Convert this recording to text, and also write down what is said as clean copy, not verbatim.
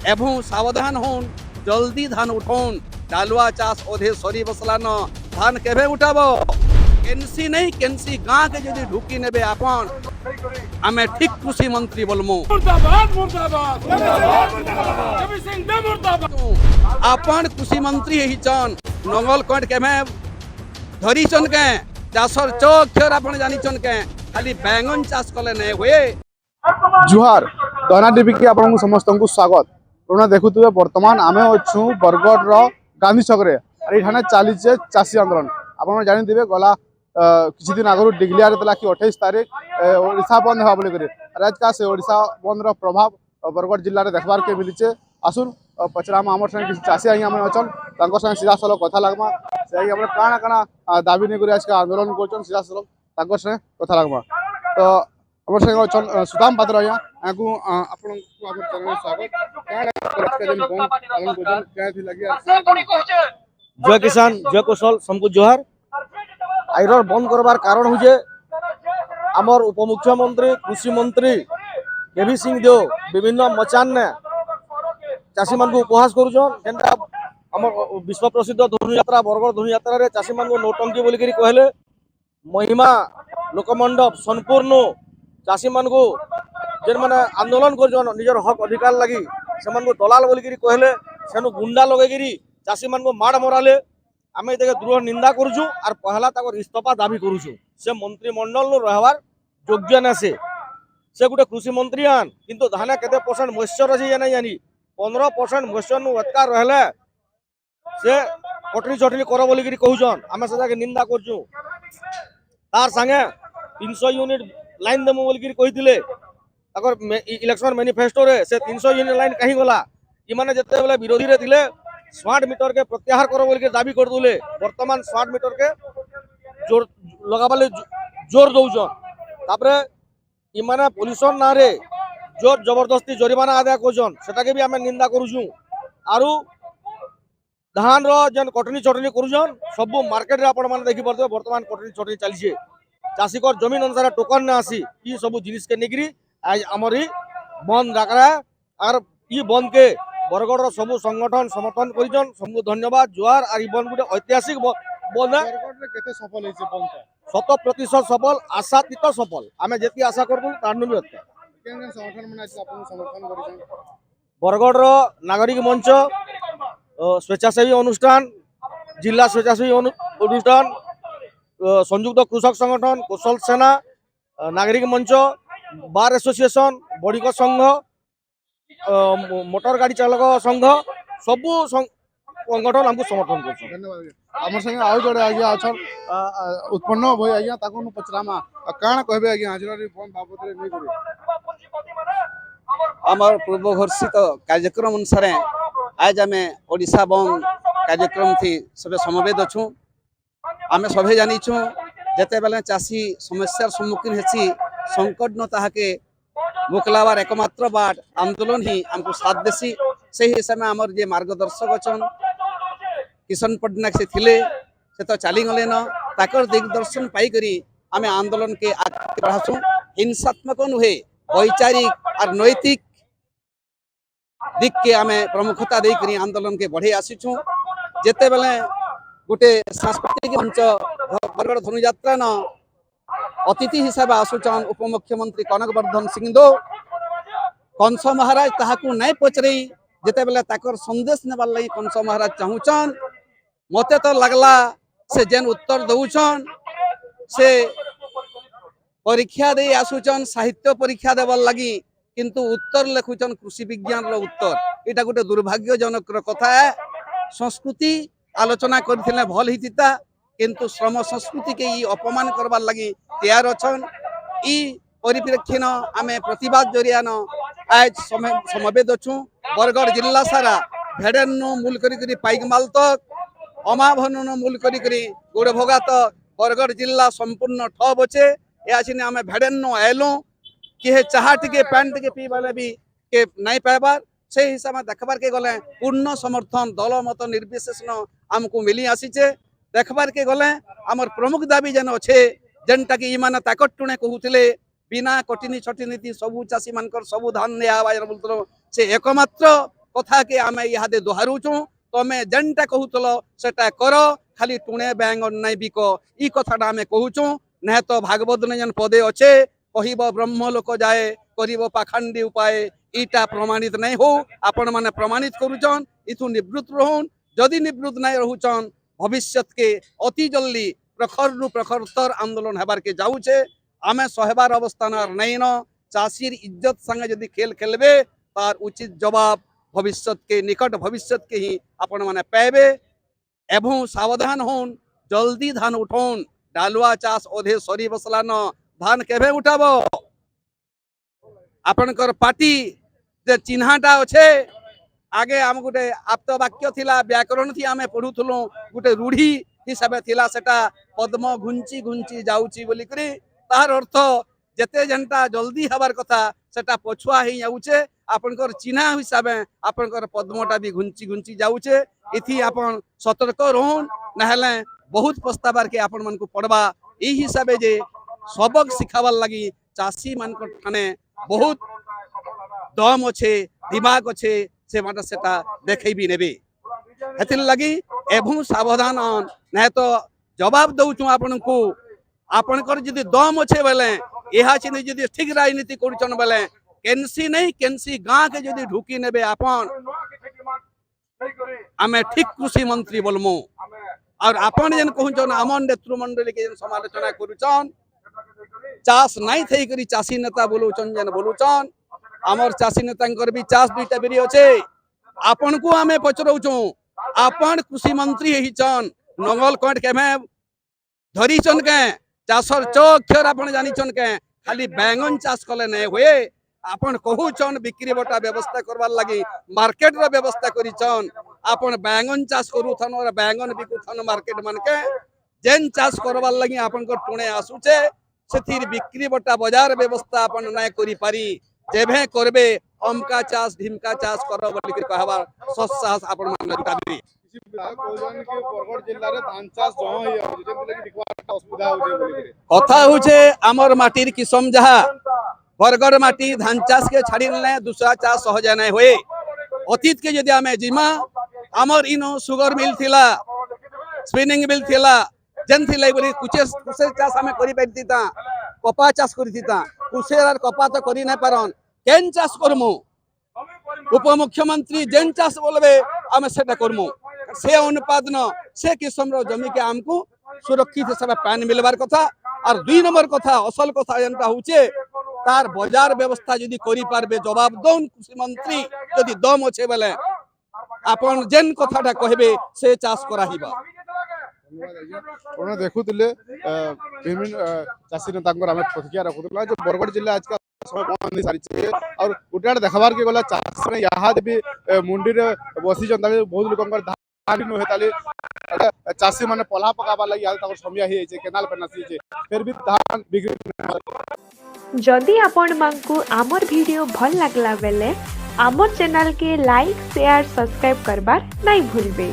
एवं सावधान होन जल्दी धान उठाउन डालुआ चाष ओधे सरी बसलान धान केभे उठाबो केनसी नहीं केनसी गाँ के जदि ढुकी नेबे आपन आमे ठीक कृषि मंत्री बोलमु मुर्दाबाद मुर्दाबाद कवि सिंह दे मुर्दाबाद आपन कृषि मंत्री हिचन नंगल कट केमे धरिचन के चाषर चोक्षर आपन जानिचन के खाली बैंगन चाष कले नहीं हुए। जुहार दना टीवी की आपको समस्त को स्वागत पुणे देखुए बर्तमान आम अच्छू बरगढ़ गांधी छक ये चली चाषी आंदोलन आप जानते गला किसी दिन आगु डिक्लेयर होता कि 28 तारीख ओडिशा बंद होगा बोलिक आज का से ओडिशा बंद प्रभाव बरगढ़ जिले में देखबार के मिली आसुन पचरामा आम संगे किसी चाषी आई अच्छन सीधा सलख कथा लगमा से काଣା काଣା दाबी नहीं कर आज का आंदोलन कर सीधा सलख संगे कथा लगमा तो আমার সঙ্গে অচল সুদাম পাত্র আজ্ঞা আকু আপনার আমার চ্যানেল স্বাগত কাণ দিন বন্ধ পালন করছেন কেথি লাগি जय किसान जय कौशल सबको जोहार आईर बंद करवार कारण हूँ आमर उपमुख्यमंत्री कृषि मंत्री केवी सिंह देव विभिन्न मचान ने चाषी मान को उपहास करुछन विश्व प्रसिद्ध धनुयात्रा बरगढ़ धनुयात्रा चाषी मान को नौटंकी बोलिक कहले महिमा लोकमंडप संपूर्ण चाषी मान को जेन माने आंदोलन कर निजर हक अधिकार लगी से दलाल बोलिक कहले सेनु गुंडा लगे चाषी मान को माड़ मराले आम दृढ़ निंदा करुचु और पहला तक इस्तीफा दाबी करुचु से मंत्रिमंडल रहबार योग्य ना से गोटे कृषि मंत्री आन किंतु धाने केते परसेंट मॉइस्चर अच्छी जाना जानी 15% मॉइस्चर नु रहले से कटनी चटनी कर बोलिक कहून आम से निंदा करुचु तार संगे 300 यूनिट लाइन देमु बोलिक कहिथिले इलेक्शन मैनिफेस्टो रे से 300 यूनिट लाइन कहीं गला इमाने जते बेले विरोधी रे थिले स्मार्ट मीटर के प्रत्याहार करो बोल के दाबी कर दूले वर्तमान स्मार्ट मीटर के जोर लगाबाले जोर दौजन तापरे इमाने पोल्यूशन ना रे जोर जबरदस्ती जरिमाना आदाय करजन सेटा के भी आमे निंदा करूछु आरु धान रो जन कटनी चटनी करूजन सब मार्केट रे आपण माने देखि परते वर्तमान कटनी चटनी चलछे चाषी कर जमीन अनुसार टोकन ना आसी ई सब जिनिस के नेगरी आज हमरी बंद डाकरा और ई बंद के बरगढ़ सब संगठन समर्थन करिजन सबको धन्यवाद जोहार और बंद गोटे ऐतिहासिक बंद केते सफल होइছে बंद 100% सफल आशातीत सफल आमे जेती आशा करबु तारनु भी होते केन संगठन माने आपन समर्थन करिजन बरगढ़ नागरिक मंच स्वेच्छासेवी अनुष्ठान जिला स्वेच्छासेवी अनुष्ठान संयुक्त कृषक संगठन कौशल सेना नागरिक मंच बार एसोसिएशन बड़िक संघ मोटर गाड़ी चालक संघ सबू संगठन हमको समर्थन कर धन्यवाद आम संगे आउ जोड़े आज्ञा अच्छा उत्पन्न भई आज्ञा ताको पचरामा काण कहबे आज्ञा आज बंद बाबद रे नहीं करी आमर पूर्व घोषित कार्यक्रम अनुसार आज आम ओडिशा बंद कार्यक्रम थी सब समवेत अच्छू आम सभे जानीछू जिते बेले चाषी समस्यार सम्मुखीन हेसी संकट न ताहाके मुकलाबार एकमात्र बाट आंदोलन ही आमको साथ देसी से हिसाब में आमर जे मार्गदर्शक अच्छन किशन पटनायक से थिले से तो चली गले न ताकर दिग्दर्शन पाई करी आम आंदोलन के आगे बढ़ासु हिंसात्मक नुहे वैचारिक और नैतिक दिख के आम प्रमुखता दे करी आंदोलन के बढ़े आसीछू जेते बेले गोटे सांस्कृतिक मंच बरगढ़ धनुयात्रा न अतिथि हिसाब आसुचन उपमुख्यमंत्री कनकवर्धन सिंहदेव कंस महाराज ताहाकू नहीं पचरे जिते बेले ताकर संदेश नेबार लगी कंस महाराज चाहूचन मते तो लगला से जेन उत्तर दउचन से परीक्षा दे आसुचन साहित्य परीक्षा देवार लगी किंतु उत्तर लेखुचन कृषि विज्ञान रो उत्तर एटा गोटे दुर्भाग्यजनक कथा है संस्कृति आलोचना करथिले भल हितिता किंतु श्रम संस्कृति के ई अपमान करबार लगी तैयार अछन ई परिप्रेक्षी आमे प्रतिवाद जरिया न आज समवेत अच्छू बरगढ़ जिला सारा भेड़ेनु मूल करी पाइकमाल तक अमाभनु मूल करी गोड़भोगा तक बरगढ़ जिला संपूर्ण ठप अच्छे ये आम भेड़ेनु आयलु किए चाह टे पैन टे पीबाले भी के नहीं पाइबार से हिसाब में देखबार के गले पूर्ण समर्थन दल मत निर्विशेष आमको मिली आसीचे देखबार के गले आमर प्रमुख दाबी जेन अच्छे जेनटा कि इमाने ताकत टुणे कहूले बिना कटिनी छटिनी सबू चाषी मानकर सबू धान निया बोलते से एकमात्र कथा के आमे इहादे दोहारुचु तमे जेनटा कहूतलो सेटा करो खाली टुणे बैंग नहीं बिक ई कथाटा आमे कहूचु नहीं तो भागवत जन पदे अच्छे कहिब ब्रह्म लोक जाए करिब पाखंडी उपाय ईटा प्रमाणित नहीं हो आपण माने प्रमाणित करूचन इथु निवृत्त रहन जदि निवृत्त नहीं रहूचन भविष्य के अति जल्दी प्रखर रु प्रखरतर आंदोलन हेबार के जाऊचे आमे सहबार अवस्थान नहीं न चाषीर इज्जत संगे जदि खेल खेलबे तार उचित जवाब भविष्य के निकट भविष्य के ही आपण माने पाइबे एवं सावधान होन जल्दी धान उठौन डालुआ चाष ओधे सरी बसला न धान केभे उठाब आपणकर पार्टी जे चिन्हाटा अच्छे आगे आम गोटे आप्त वाक्य थिला व्याकरण थी आमे पढ़ुथुलु गोटे रूढ़ी हिसाब थिला सेटा पद्म घुंची घुंची जाउची बोली करी तार अर्थ जेते जनता जल्दी हबार कथा सेटा पछुआ ही जाउचे आपणकर चिन्हा हिसाबे आपणकर पद्मटा भी घुंची घुंची जाउचे इथि आपण सतर्क रहन नहले बहुत पछताबार के आपण मन को पड़वा ई हिसाबे जे सबक सिखावार लगी चाषी मान ठाने बहुत दम अच्छे दिमाग अच्छे से माटा सेटा देखे भी नेबे हेतिर लगी एवं सावधान नहीं तो जवाब दउचु आपण को आपणकर जदि दम अच्छे बेले यहा चिन्ह जदि ठीक राजनीति करुचन बेले केनसी नहीं केनसी गाँ के जदि ढुकी नेबे आपण आमे ठीक कृषि मंत्री बोलमु और आपण जेन कहूचन आमन नेतृमंडली के जेन समालोचना करुचन चाष नहीं थई करी चाषी नेता बोलुचन जेन बोलुचन आमर चाषी नेतांकर भी चाष दुईटा बेरी अच्छे आपण को आमे पचरौचु आपण कृषि मंत्री हिचन नंगल कंठ केमे धरीचन के चाषर च अक्षर आपण जानिचन के खाली बैंगन चाष कले नहीं हुए आपण कहूचन बिक्री बटा व्यवस्था करवार लगी मार्केट रो व्यवस्था करिचन आपण बैंगन चाष करूथन और बैंगन बिकुथन मार्केट मन के जेन चाष करवार लगी आपण को टुणे आसुचे सेथिर बिक्री बटा बाजार व्यवस्था आपण नहीं करि पारी जेभे करबे अमका चाष ढिमका चाष करो बोली के कहबार ससाहस आपण मान जुटाबी कथा होचे आमर माटीर किसम जहा बरगढ़ माटी धान चाष के छाड़ी ने दूसरा चाष सहज नहीं हुए अतीत के यदि आमे जिमा आमर इनो सुगर मिल थिला स्पिनिंग मिल थिला जेन थिला बोली कुसे चाष आमे करि पाइतिता कपा चाष करितिता कुसे और कपा तो करि नहीं पारन केन चाष करमु उपमुख्यमंत्री जेन चाष बोलबे आमे सेटा करमु से अनुपादन से किस्म रो जमी के आमको सुरक्षित हिसाब पानी मिलबार कथा और दुई नंबर कथा असल कथा जेनटा होचे तार बाजार व्यवस्था यदि करि पारबे जवाब दौन कृषि मंत्री यदि दम अच्छे बेले आपण जेन कथाटा कहबे से चाष कराहिबा देखुले विभिन्न चाषी नेता प्रतिक्रिया रखुला जो बरगढ़ जिला आज का समय बंद सारी और गोटे देखबार के गला चाष यहाँ भी मुंडी बसी बहुत लोक धान हेताली चाषी मैंने पल्हा पकाबार लगे समय केनाल पेनासी फिर भी धान बिक्री जदि आपण मानकु आमर वीडियो भल लागला बेले आमर चैनल के लाइक शेयर सब्सक्राइब करबार नहीं भूलबे।